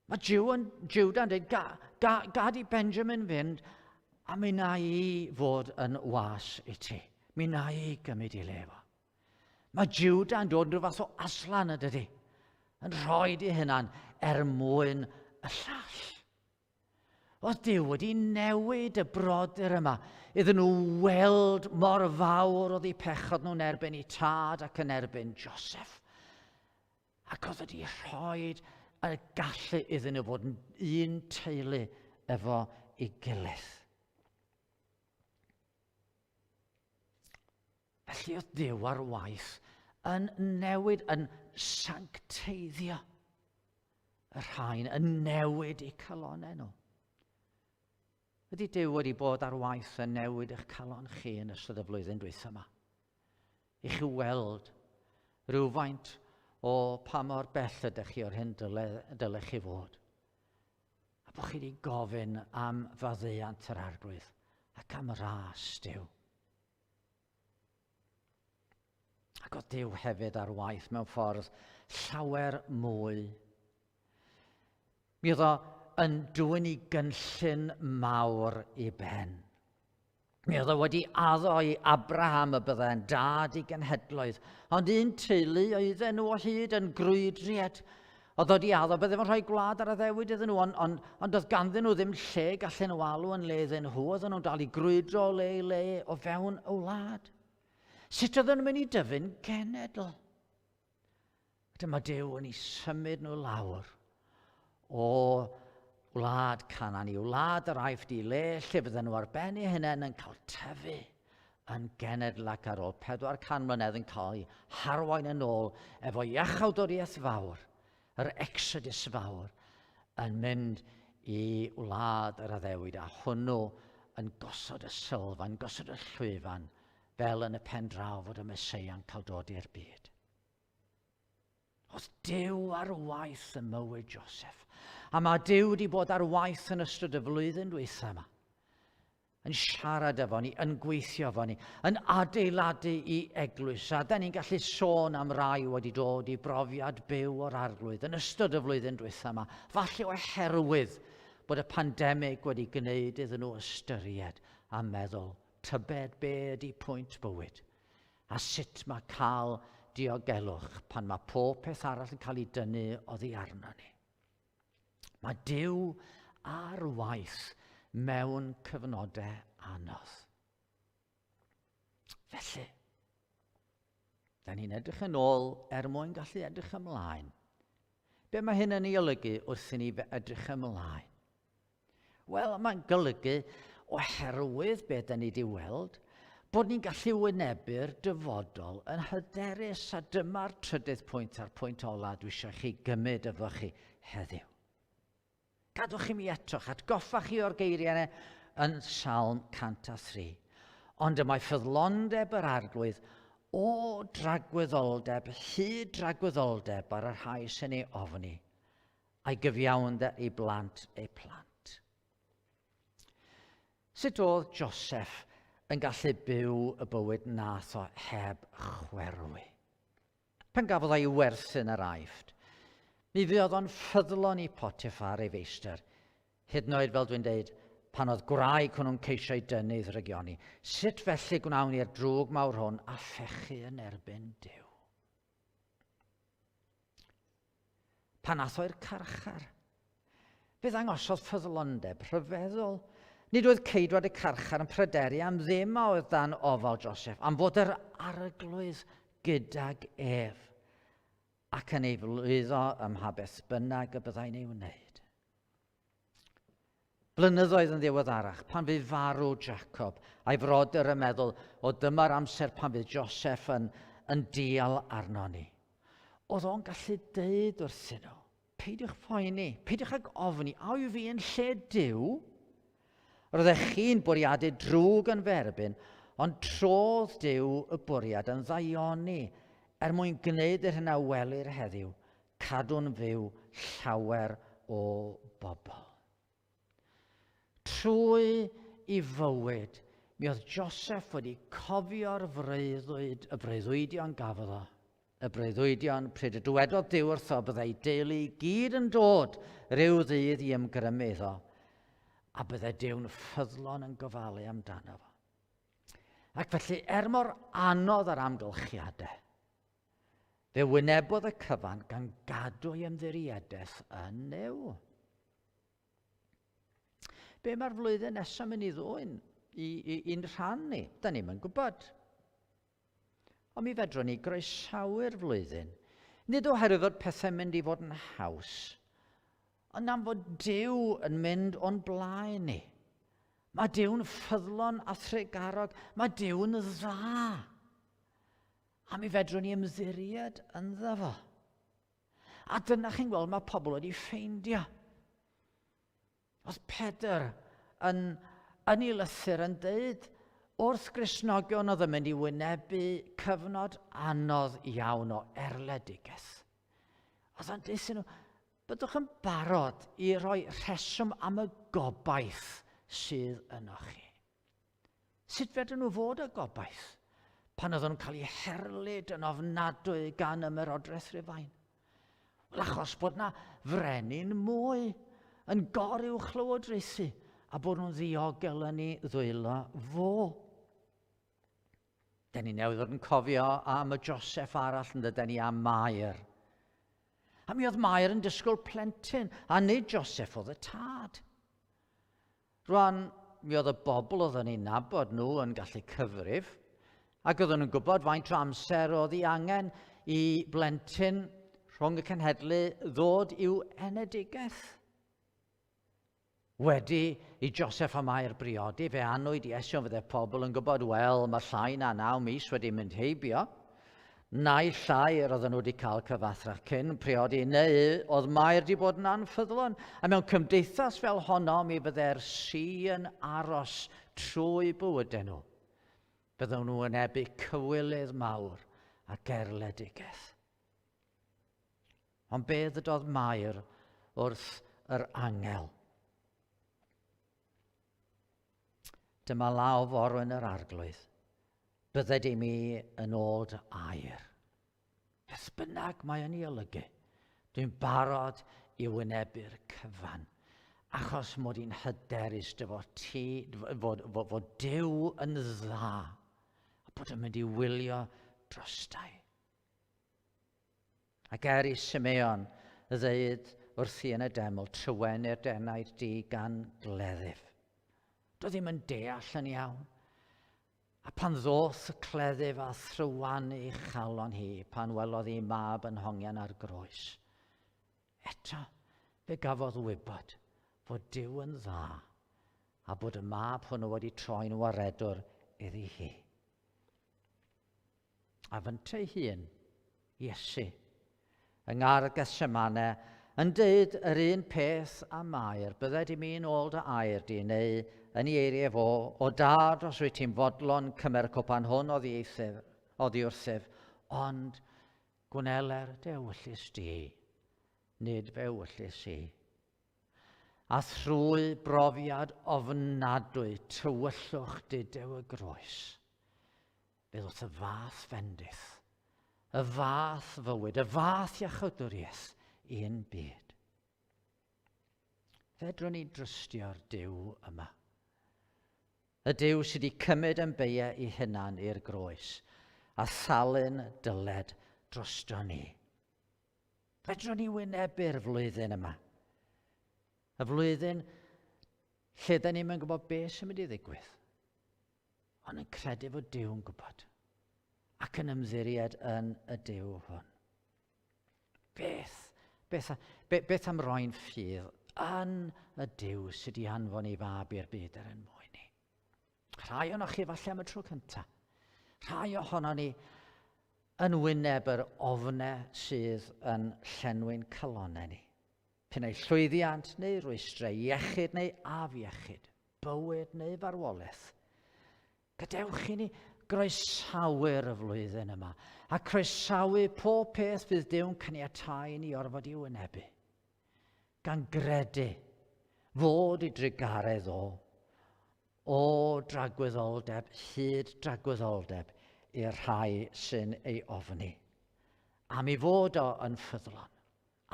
Mae Juda yn dweud, gad i Benjamin fynd, a mi na i fod yn was i ti. Mi na i gymryd i lefo. Mae Juda yn dod yn rhyw fath o aslan ydy, yn rhoi i hynna'n mwyn y llall. Oedd Duw wedi newid y brodyr yma iddyn nhw weld mor fawr oedd eu pechod nhw'n erbyn eu tad ac yn erbyn Joseph. Ac oedd wedi rhoi y gallu iddyn nhw fod yn un teulu efo ei gilydd. Felly oedd Duw ar waith yn newid, yn sancteiddio y rhain, yn newid eu calonau nhw. Ydy Duw wedi bod ar waith yn newid eich calon chi yn ystod y flwyddyn dwytha yma? I chi weld rhywfaint o pa mor bell ydych chi o'r hyn dylech chi fod. A bod chi wedi gofyn am faddeuant yr arglwydd ac am ras Duw. Ac oedd Duw hefyd ar waith mewn ffordd llawer mwy. Mi oedd o yn dwyn i gynllun mawr i ben. Mi oedd o wedi addo i Abraham y byddai'n dad i genhedloedd, ond un teulu oedden nhw o hyd yn grwydriad. Oedd o wedi addo bydde fo'n rhoi gwlad ar y ddewyd iddyn nhw, ond oedd ganddyn nhw ddim lle gallen nhw alw yn le iddyn nhw. Oedden nhw'n dal i grwydro o le i le o fewn y wlad. Sut oedden nhw'n mynd i dyfu'n genedl? Dyma Duw yn ei symud nhw lawr o wlad Canan i wlad yr Aifft i le lle bydden nhw ar ben eu hunain yn cael tyfu yn genedl ac ar ôl 400 mlynedd yn cael eu harwain yn ôl efo iachawdwriaeth fawr, yr exodus fawr, yn mynd i wlad yr addewid a hwnnw yn gosod y sylfaen, gosod y llwyfan fel yn y pen draw fod y Meseia'n cael dod i'r byd. Oedd Duw ar waith yn mywyd Joseph. A mae Duw wedi bod ar waith yn ystod y flwyddyn dwytha yma. Yn siarad efo ni, yn gweithio efo ni, yn adeiladu i eglwys. A da ni'n gallu sôn am rai wedi dod i brofiad byw o'r arglwydd yn ystod y flwyddyn dwytha yma. Falle oherwydd bod y pandemig wedi gwneud iddyn nhw ystyried a meddwl, tybed be ydy pwynt bywyd. A sut mae cael diogelwch pan mae pob peth arall yn cael ei dynnu oddi arno ni. Mae Duw ar waith mewn cyfnodau anodd. Felly, da ni'n edrych yn ôl mwyn gallu edrych ymlaen. Be mae hyn yn ei olygu wrth i ni edrych ymlaen? Wel, mae'n golygu oherwydd be da ni wedi weld, bod ni'n gallu wynebu'r dyfodol yn hyderus, a dyma'r trydydd pwynt a'r pwynt ola dwi eisiau chi gymryd efo chi heddiw. Gadwch chi mi eto, atgoffa chi o'r geiriau yn Psalm 103. Ond y mae ffyddlondeb yr arglwydd o dragwyddoldeb, hyd dragwyddoldeb ar yr rhai sy'n ei ofni, a'i gyfiawnder ei blant ei plant. Sut oedd Joseph yn gallu byw y bywyd nath o heb chwerwi? Pan gafodd ei werthu'n yr Aifft, Mi fuodd o'n ffyddlon i Potiffar ei feistr. Hyd yn oed fel dwi'n deud, pan oedd gwraig hwnnw'n ceisio ei dynnu ddrygioni. Sut felly gwnawn ni'r drwg mawr hwn a phechu yn erbyn Duw? Pan ath o'r carchar, fe ddangosodd ffyddlondeb rhyfeddol. Nid oedd ceidwad y carchar yn pryderu am ddim a oedd dan ofal Joseph, am fod yr arglwydd gydag ef ac yn ei flwyddo ym mha beth bynnag y byddai'n ei wneud. Blynyddoedd yn ddiweddarach, pan fydd farw Jacob, a'i frodyr yn meddwl o dyma'r amser pan fydd Joseph yn dial arno ni. Oedd o'n gallu deud wrthyn nhw, peidiwch poeni, peidiwch ag ofni, a yw fi yn lle Duw? Roeddech chi'n bwriadu drwg yn ferbyn, ond trodd Duw y bwriad yn ddaioni mwyn gwneud yr hynna welir heddiw, cadw'n fyw llawer o bobl. Trwy i fywyd, mi oedd Joseph wedi cofio'r freuddwydion gafodd o. Y breuddwydion pryd y dywedodd Duw wrtho byddai deulu i gyd yn dod ryw ddydd i ymgrymudd o, a byddai Duw'n ffyddlon yn gofalu amdano fo. Ac felly, mor anodd ar amgylchiadau, fe wynebodd y cyfan gan gadw ei ymddiriedeth yn Duw. Be mae'r flwyddyn nesaf mynd i ddwyn i'n rhan ni? Da ni'n yn gwybod. Ond mi fedrwn ni groesawu'r flwyddyn. Nid oherwydd fod pethau'n mynd i fod yn haws, ond am fod Duw yn mynd o'n blaen ni. Mae Duw'n ffyddlon a thregarog, mae Duw'n dda. A mi fedrwn ni ymddiried ynddo fo. A dyna chi'n gweld mae pobl wedi ffeindio. Oedd Pedr yn ei lythyr yn deud, wrth Gristnogion oedd yn mynd i wynebu cyfnod anodd iawn o erledigaeth. Oedd yn deud nhw, byddwch yn barod i roi rheswm am y gobaith sydd yno chi. Sut fedrwn nhw fod y gobaith pan oedd nhw'n cael eu herlyd yn ofnadwy gan ymerodraeth Rufain? Wel, achos bod na frenin mwy yn goruwch lywodraethu a bod nhw'n ddiogel yn ei ddwylo fo. Da ni newydd fod yn cofio am y Joseph arall yn dydyn ni am Mair. A mi oedd Mair yn disgwyl plentyn, a nid Joseph oedd y tad. Rwan, mi oedd y bobl oedd yn ei nabod nhw yn gallu cyfrif, ac oedden nhw'n gwybod faint o amser oedd ei angen i blentyn rhwng y cenhedlu ddod i'w enedigaeth. Wedi i Joseph a Mair briodi, fe anwyd i esio fydde pobl yn gwybod, wel, mae llai na 9 mis wedi mynd heibio. Neu llai yr oedden nhw wedi cael cyfathrach cyn priodi, neu oedd Mair wedi bod yn anffyddlon. A mewn cymdeithas fel honno, mi bydde'r yn aros trwy bywydau nhw. Byddwn nhw yn ebu cywilydd mawr ac erledigaeth. Ond be ddydodd Mair wrth yr angel? Dyma law forwyn yr arglwydd. Bydde di mi yn oed air. Beth bynnag mae yn ei olygu. Dwi'n barod i wynebu'r cyfan. Achos mod i'n hyderus fod Duw yn dda. A bod yn mynd i wylio drostai. Ac i Simeon y ddeud wrthi yn y deml, trywen i'r denaid di gan gleddyf. Doedd ddim yn deall yn iawn. A pan ddoth y cleddyf a thrywan ei chalon hi, pan welodd ei mab yn hongian ar groes. Eto, fe gafodd wybod fod Duw yn dda, a bod y mab hwnnw wedi troi'n waredwr iddi hi. A fyntau hun, Iesu, yng Ngardd Gethsemane, yn deud yr un peth a Mair, bydde di mi'n ôl dy air di, neu yn ei eiriau fo, o dad os wyt ti'n fodlon cymer cwpan hwn oddi wrthyf, ond gwneler dy ewyllus di, nid fe ewyllus i. A thrwy brofiad ofnadwy tywyllwch didew y groes, fe ddod y fath fendith, y fath fywyd, y fath iachawdwriaeth un byd. Fedrwn ni drystio'r Duw yma. Y Duw sydd wedi cymryd yn beia ei hunan i'r groes a thalu'n dyled drosto ni. Fedrwn ni wynebu'r flwyddyn yma. Y flwyddyn lle da ni'n gwybod beth sy'n mynd i ddigwydd, ond yn credu fod Duw yn gwybod ac yn ymddiried yn y Duw hwn. Beth am roi'n ffydd yn y Duw sydd wedi anfon ei fab i'r byd er mwyn ni. Rhai o'noch chi falle am y tro cyntaf. Rhai ohono ni yn wyneb yr ofnau sydd yn llenwi'n calonnau ni. P'un ei llwyddiant neu rwystrau iechyd neu afiechyd, bywyd neu farwolaeth. Gadewch i ni groesawu'r y flwyddyn yma a croesawu pob peth bydd Duw'n caniatáu ni orfod i wynebu. Gan gredu fod ei drigaredd o dragwyddoldeb hyd dragwyddoldeb i'r rhai sy'n ei ofni. Am ei fod o yn ffyddlon,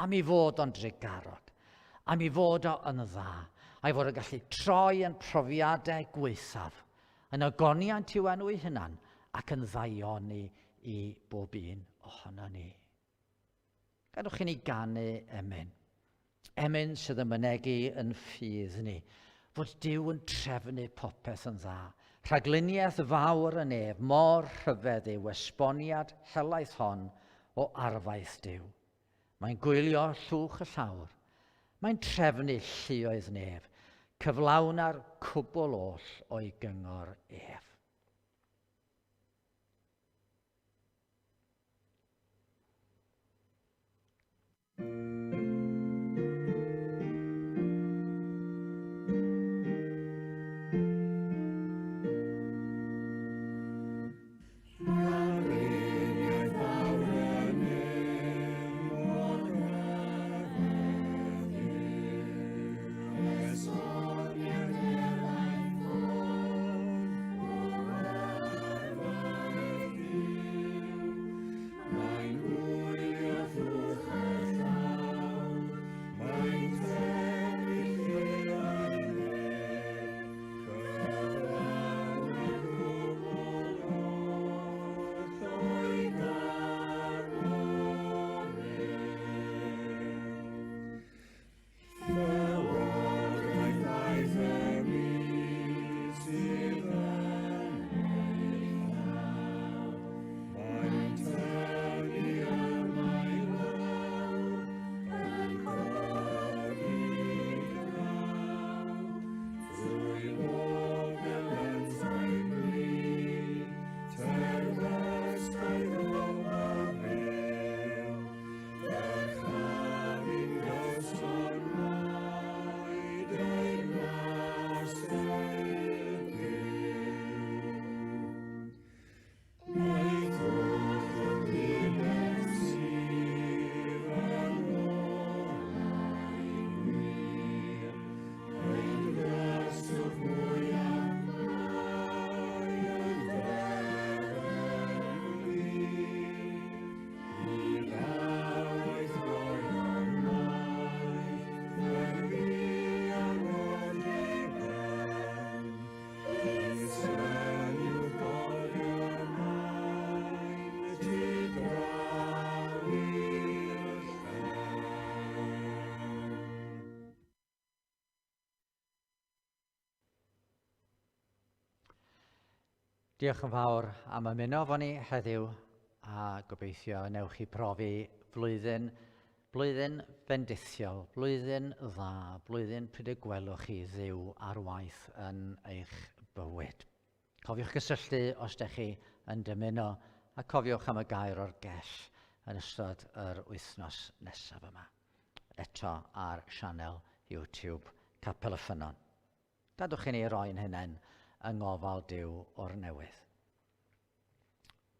am ei fod o'n drigarog, am ei fod o yn dda, a'i fod o'n gallu troi yn profiadau gweithaf, yn ogoniant i'w enw ei hunan ac yn ddaioni i bob un ohono ni. Gadwch i ni ganu emyn. Emyn sydd yn mynegu yn ffydd ni, fod Duw yn trefnu popeth yn dda. Rhagluniaeth fawr yn ef, mor rhyfedd yw esboniad helaeth hon o arfaeth Duw. Mae'n gwylio llwch y llawr. Mae'n trefnu lluoedd nef, cyflawna'r cwbl oll o'i gyngor ef. Diolch yn fawr am ymuno efo ni heddiw a gobeithio wnewch chi profi blwyddyn bendithiol, blwyddyn dda, blwyddyn pryd y gwelwch chi Dduw ar waith yn eich bywyd. Cofiwch gysylltu os ydych chi yn dymuno a cofiwch am y gair o'r gell yn ystod yr wythnos nesaf yma. Eto ar sianel YouTube Capel y Ffynnon. Gadwch i ni roi'n hunain yng ngofal Duw o'r newydd.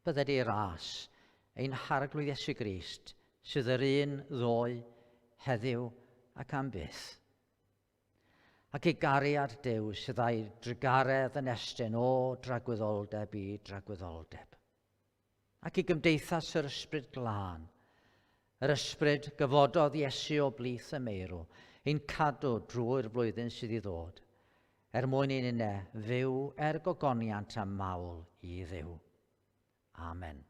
Bydde di ras ein harglwydd Iesu Grist sydd yr un ddoe, heddiw ac am byth. Ac ei gariad Duw sydd a'i drigaredd yn estyn o dragwyddoldeb i dragwyddoldeb. Ac i gymdeithas yr ysbryd glân Yr ysbryd gyfododd Iesu o blith y meirw, ein cadw drwy'r flwyddyn sydd i ddod, mwyn ein unau fyw gogoniant a mawl i Dduw. Amen.